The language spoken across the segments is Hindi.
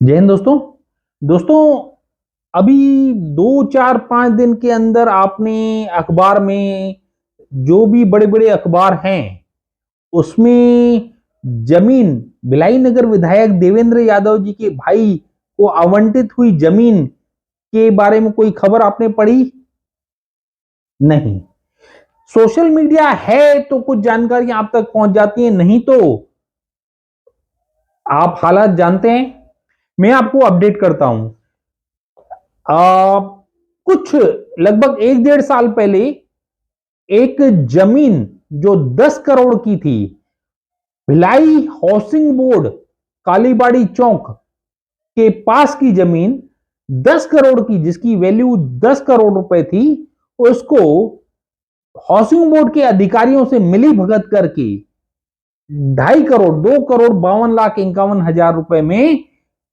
जय हिंद दोस्तों। दोस्तों, अभी 2 4 5 दिन के अंदर आपने अखबार में जो भी बड़े बड़े अखबार हैं उसमें जमीन भिलाई नगर विधायक देवेंद्र यादव जी के भाई को आवंटित हुई जमीन के बारे में कोई खबर आपने पढ़ी? नहीं। सोशल मीडिया है तो कुछ जानकारियां आप तक पहुंच जाती हैं, नहीं तो आप हालात जानते हैं। मैं आपको अपडेट करता हूं। कुछ लगभग 1 1.5 साल पहले एक जमीन जो 10 करोड़ की थी, भिलाई हाउसिंग बोर्ड कालीबाड़ी चौक के पास की जमीन 10 करोड़ की, जिसकी वैल्यू 10 करोड़ रुपए थी, उसको हाउसिंग बोर्ड के अधिकारियों से मिली भगत करके 2.5 करोड़ 2,52,51,051 रुपए में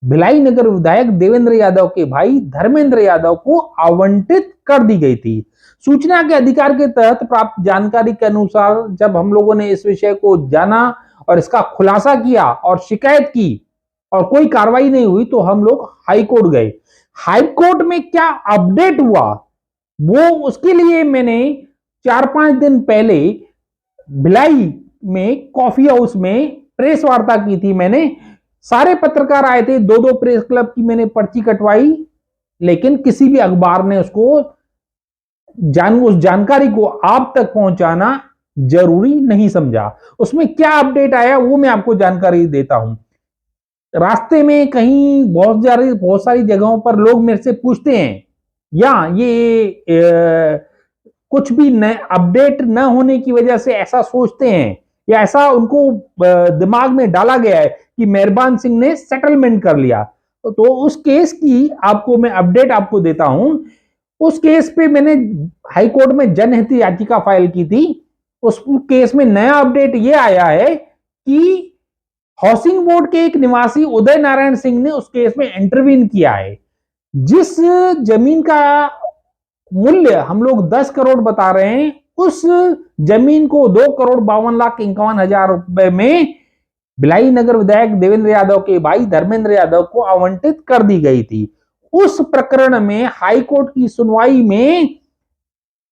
भिलाई नगर विधायक देवेंद्र यादव के भाई धर्मेंद्र यादव को आवंटित कर दी गई थी। सूचना के अधिकार के तहत प्राप्त जानकारी के अनुसार जब हम लोगों ने इस विषय को जाना और इसका खुलासा किया और शिकायत की और कोई कार्रवाई नहीं हुई, तो हम लोग हाई कोर्ट गए। हाई कोर्ट में क्या अपडेट हुआ, वो उसके लिए मैंने 4 5 दिन पहले भिलाई में कॉफी हाउस में प्रेस वार्ता की थी। मैंने सारे पत्रकार आए थे, 2 2 प्रेस क्लब की मैंने पर्ची कटवाई, लेकिन किसी भी अखबार ने उसको उस जानकारी को आप तक पहुंचाना जरूरी नहीं समझा। उसमें क्या अपडेट आया वो मैं आपको जानकारी देता हूं। रास्ते में कहीं बहुत सारी जगहों पर लोग मेरे से पूछते हैं, या ये कुछ भी नए अपडेट न होने की वजह से ऐसा सोचते हैं या ऐसा उनको दिमाग में डाला गया है कि मेहरबान सिंह ने सेटलमेंट कर लिया। तो उस केस की आपको मैं अपडेट आपको देता हूं। उस केस पे मैंने हाई कोर्ट में जनहित याचिका फाइल की थी। उस केस में नया अपडेट ये आया है कि हाउसिंग बोर्ड के एक निवासी उदय नारायण सिंह ने उस केस में इंटरवीन किया है। जिस जमीन का मूल्य हम लोग 10 करोड़ बता रहे हैं, उस जमीन को 2,52,51,051 रुपए में भिलाई नगर विधायक देवेंद्र यादव के भाई धर्मेंद्र यादव को आवंटित कर दी गई थी। उस प्रकरण में हाई कोर्ट की सुनवाई में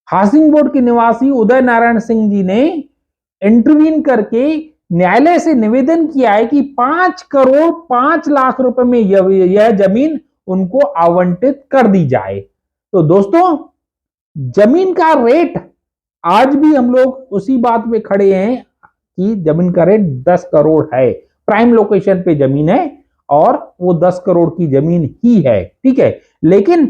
हाउसिंग बोर्ड के निवासी उदय नारायण सिंह जी ने इंटरवीन करके न्यायालय से निवेदन किया है कि 5,05,00,000 रुपए में यह जमीन उनको आवंटित कर दी जाए। तो दोस्तों, जमीन का रेट आज भी हम लोग उसी बात पे खड़े हैं कि जमीन का रेट 10 करोड़ है। प्राइम लोकेशन पे जमीन है और वो 10 करोड़ की जमीन ही है, ठीक है। लेकिन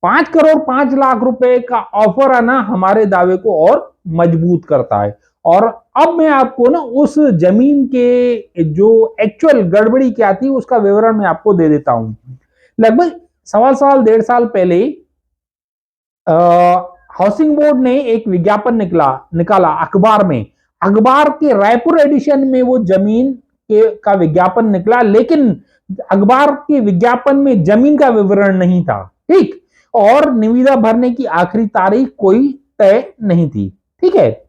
5,05,00,000 रुपए का ऑफर आना हमारे दावे को और मजबूत करता है। और अब मैं आपको ना उस जमीन के जो एक्चुअल गड़बड़ी क्या थी उसका विवरण मैं आपको दे देता हूं। लगभग 1.25 साल 1.5 साल पहले हाउसिंग बोर्ड ने एक विज्ञापन निकाला अखबार में। अखबार के रायपुर एडिशन में वो जमीन का विज्ञापन निकला, लेकिन अखबार के विज्ञापन में जमीन का विवरण नहीं था, ठीक। और निविदा भरने की आखिरी तारीख कोई तय नहीं थी, ठीक है।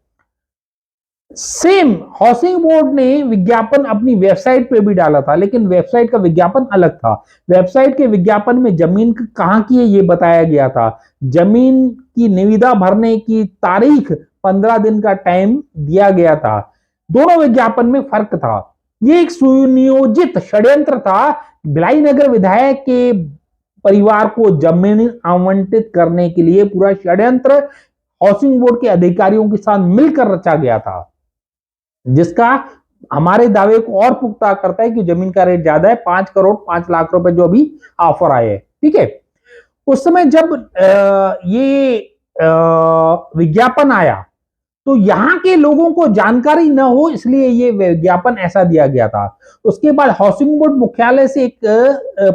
सेम हाउसिंग बोर्ड ने विज्ञापन अपनी वेबसाइट पे भी डाला था, लेकिन वेबसाइट का विज्ञापन अलग था। वेबसाइट के विज्ञापन में जमीन कहां की है ये बताया गया था। जमीन की निविदा भरने की तारीख 15 दिन का टाइम दिया गया था। दोनों विज्ञापन में फर्क था। ये एक सुनियोजित षड्यंत्र था। भिलाई नगर विधायक के परिवार को जमीन आवंटित करने के लिए पूरा षड्यंत्र हाउसिंग बोर्ड के अधिकारियों के साथ मिलकर रचा गया था, जिसका हमारे दावे को और पुख्ता करता है कि जमीन का रेट ज्यादा है, 5,05,00,000 रुपए जो अभी ऑफर आए हैं, ठीक है। उस समय जब ये विज्ञापन आया तो यहां के लोगों को जानकारी न हो, इसलिए ये विज्ञापन ऐसा दिया गया था। उसके बाद हाउसिंग बोर्ड मुख्यालय से एक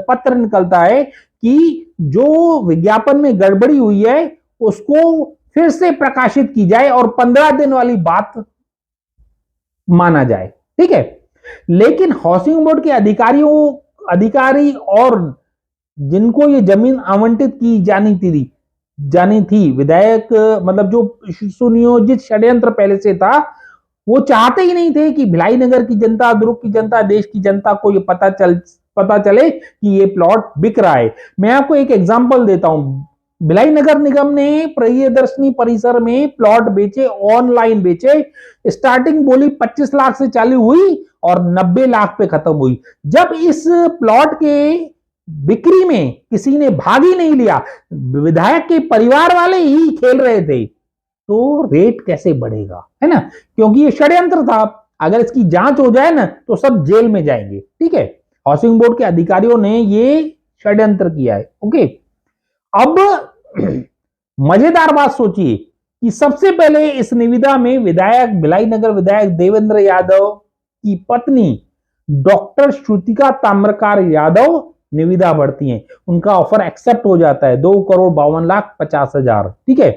पत्र निकलता है कि जो विज्ञापन में गड़बड़ी हुई है उसको फिर से प्रकाशित की जाए और 15 दिन वाली बात माना जाए, ठीक है। लेकिन हाउसिंग बोर्ड के अधिकारी और जिनको ये जमीन आवंटित की जानी थी विधायक, मतलब जो सुनियोजित षड्यंत्र पहले से था, वो चाहते ही नहीं थे कि भिलाई नगर की जनता, दुर्ग की जनता, देश की जनता को ये पता चले कि ये प्लॉट बिक रहा है। मैं आपको एक एग्जांपल देता हूं, भिलाई नगर निगम ने प्रियदर्शनी परिसर में प्लॉट बेचे, ऑनलाइन बेचे। स्टार्टिंग बोली 25 लाख से चालू हुई और 90 लाख पे खत्म हुई। जब इस प्लॉट के बिक्री में किसी ने भाग ही नहीं लिया, विधायक के परिवार वाले ही खेल रहे थे, तो रेट कैसे बढ़ेगा, है ना? क्योंकि ये षड्यंत्र था। अगर इसकी जांच हो जाए ना तो सब जेल में जाएंगे। ठीक है, हाउसिंग बोर्ड के अधिकारियों ने ये षड्यंत्र किया है। ओके, अब मजेदार बात सोचिए कि सबसे पहले इस निविदा में विधायक, भिलाई नगर विधायक देवेंद्र यादव की पत्नी डॉक्टर श्रुतिका ताम्रकार यादव निविदा बढ़ती हैं। उनका ऑफर एक्सेप्ट हो जाता है, 2,52,50,000। ठीक है,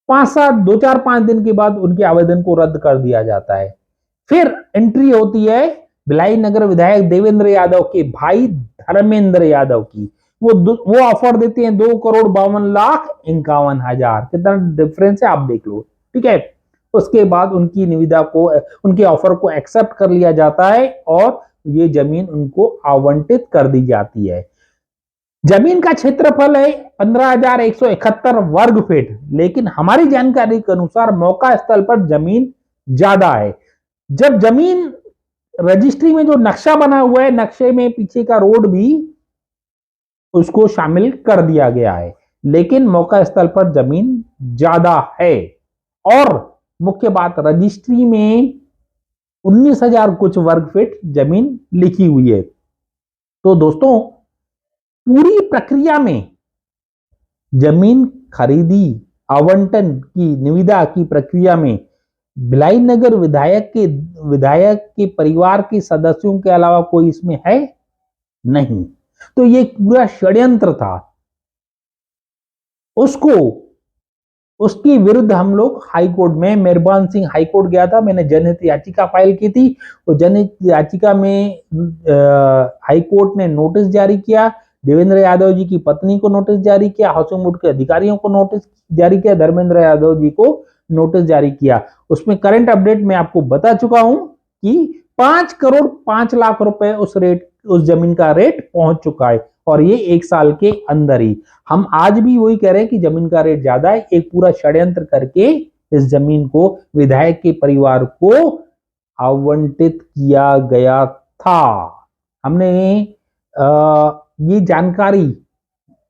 2-4-5 दिन के बाद उनके आवेदन को रद्द कर दिया जाता है। फिर एंट्री होती है भिलाई नगर विधायक देवेंद्र यादव के भाई धर्मेंद्र यादव की। वो ऑफर देते हैं 2,52,51,000। कितना डिफरेंस है आप देख लो। ठीक है, उसके बाद उनकी निविदा को, उनके ऑफर को एक्सेप्ट कर लिया जाता है और ये जमीन उनको आवंटित कर दी जाती है। जमीन का क्षेत्रफल है 15,171 वर्ग फीट, लेकिन हमारी जानकारी के अनुसार मौका स्थल पर जमीन ज्यादा है। जब जमीन रजिस्ट्री में जो नक्शा बना हुआ है, नक्शे में पीछे का रोड भी उसको शामिल कर दिया गया है, लेकिन मौका स्थल पर जमीन ज्यादा है। और मुख्य बात, रजिस्ट्री में 19,000 कुछ वर्ग फीट जमीन लिखी हुई है। तो दोस्तों, पूरी प्रक्रिया में जमीन खरीदी, आवंटन की, निविदा की प्रक्रिया में भिलाई नगर विधायक के परिवार के सदस्यों के अलावा कोई इसमें है नहीं। तो ये पूरा षड्यंत्र था। उसके विरुद्ध हम लोग हाई कोर्ट में, मेहरबान सिंह हाई कोर्ट गया था, मैंने जनहित याचिका फाइल की थी। और जनहित याचिका में हाई कोर्ट ने नोटिस जारी किया, देवेंद्र यादव जी की पत्नी को नोटिस जारी किया, हाउसिंग बोर्ड के अधिकारियों को नोटिस जारी किया, धर्मेंद्र यादव जी को नोटिस जारी किया। उसमें करंट अपडेट मैं आपको बता चुका हूं कि 5,05,00,000 रुपए उस जमीन का रेट पहुंच चुका है, और ये 1 साल के अंदर ही। हम आज भी वही कह रहे हैं कि जमीन का रेट ज्यादा है। एक पूरा षड्यंत्र करके इस जमीन को विधायक के परिवार को आवंटित किया गया था। हमने ये जानकारी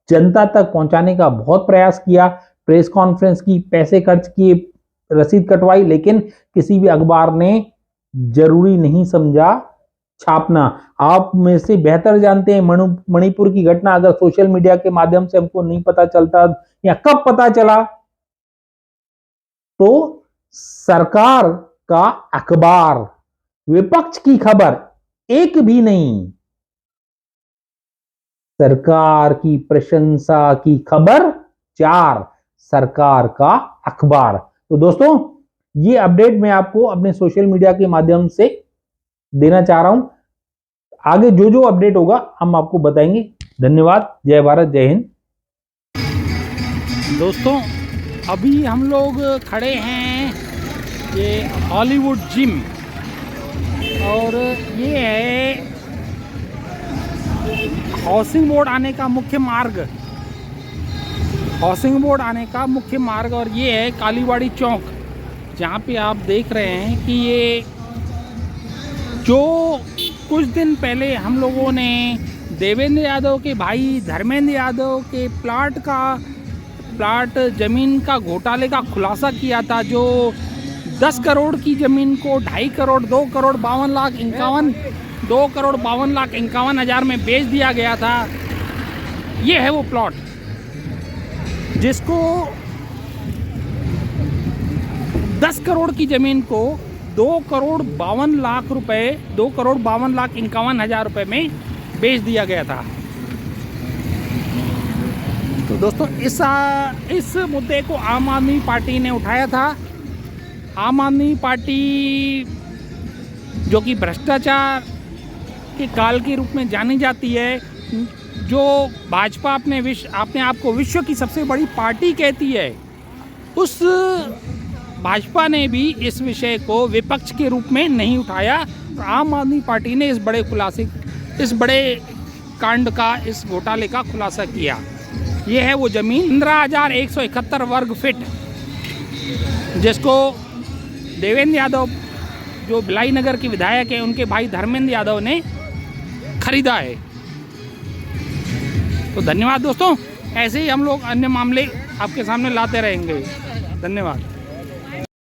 जनता तक पहुंचाने का बहुत प्रयास किया, प्रेस कॉन्फ्रेंस की, पैसे खर्च किए, रसीद कटवाई, लेकिन किसी भी अखबार ने जरूरी नहीं समझा छापना। आप में से बेहतर जानते हैं, मणिपुर की घटना अगर सोशल मीडिया के माध्यम से हमको नहीं पता चलता, या कब पता चला, तो सरकार का अखबार, विपक्ष की खबर एक भी नहीं, सरकार की प्रशंसा की खबर 4, सरकार का अखबार। तो दोस्तों, ये अपडेट मैं आपको अपने सोशल मीडिया के माध्यम से देना चाह रहा हूं। आगे जो जो अपडेट होगा हम आपको बताएंगे। धन्यवाद। जय भारत, जय हिंद। दोस्तों, अभी हम लोग खड़े हैं ये हॉलीवुड जिम, और ये है हाउसिंग बोर्ड आने का मुख्य मार्ग, हाउसिंग बोर्ड आने का मुख्य मार्ग। और ये है कालीबाड़ी चौक, जहाँ पे आप देख रहे हैं कि ये जो कुछ दिन पहले हम लोगों ने देवेंद्र यादव के भाई धर्मेंद्र यादव के प्लाट ज़मीन का घोटाले का खुलासा किया था, जो 10 करोड़ की ज़मीन को 2.5 करोड़ 2,52,51,000 में बेच दिया गया था। ये है वो प्लॉट जिसको 10 करोड़ की ज़मीन को 2,52,51,000 रुपए में बेच दिया गया था। तो दोस्तों, इस मुद्दे को आम आदमी पार्टी ने उठाया था। आम आदमी पार्टी, जो कि भ्रष्टाचार के काल के रूप में जानी जाती है, जो भाजपा अपने आप को विश्व की सबसे बड़ी पार्टी कहती है, उस भाजपा ने भी इस विषय को विपक्ष के रूप में नहीं उठाया। आम आदमी पार्टी ने इस बड़े खुलासे इस बड़े कांड का, इस घोटाले का खुलासा किया। ये है वो ज़मीन 15,171 वर्ग फीट, जिसको देवेंद्र यादव जो भिलाई नगर के विधायक हैं, उनके भाई धर्मेंद्र यादव ने खरीदा है। तो धन्यवाद दोस्तों, ऐसे ही हम लोग अन्य मामले आपके सामने लाते रहेंगे। धन्यवाद।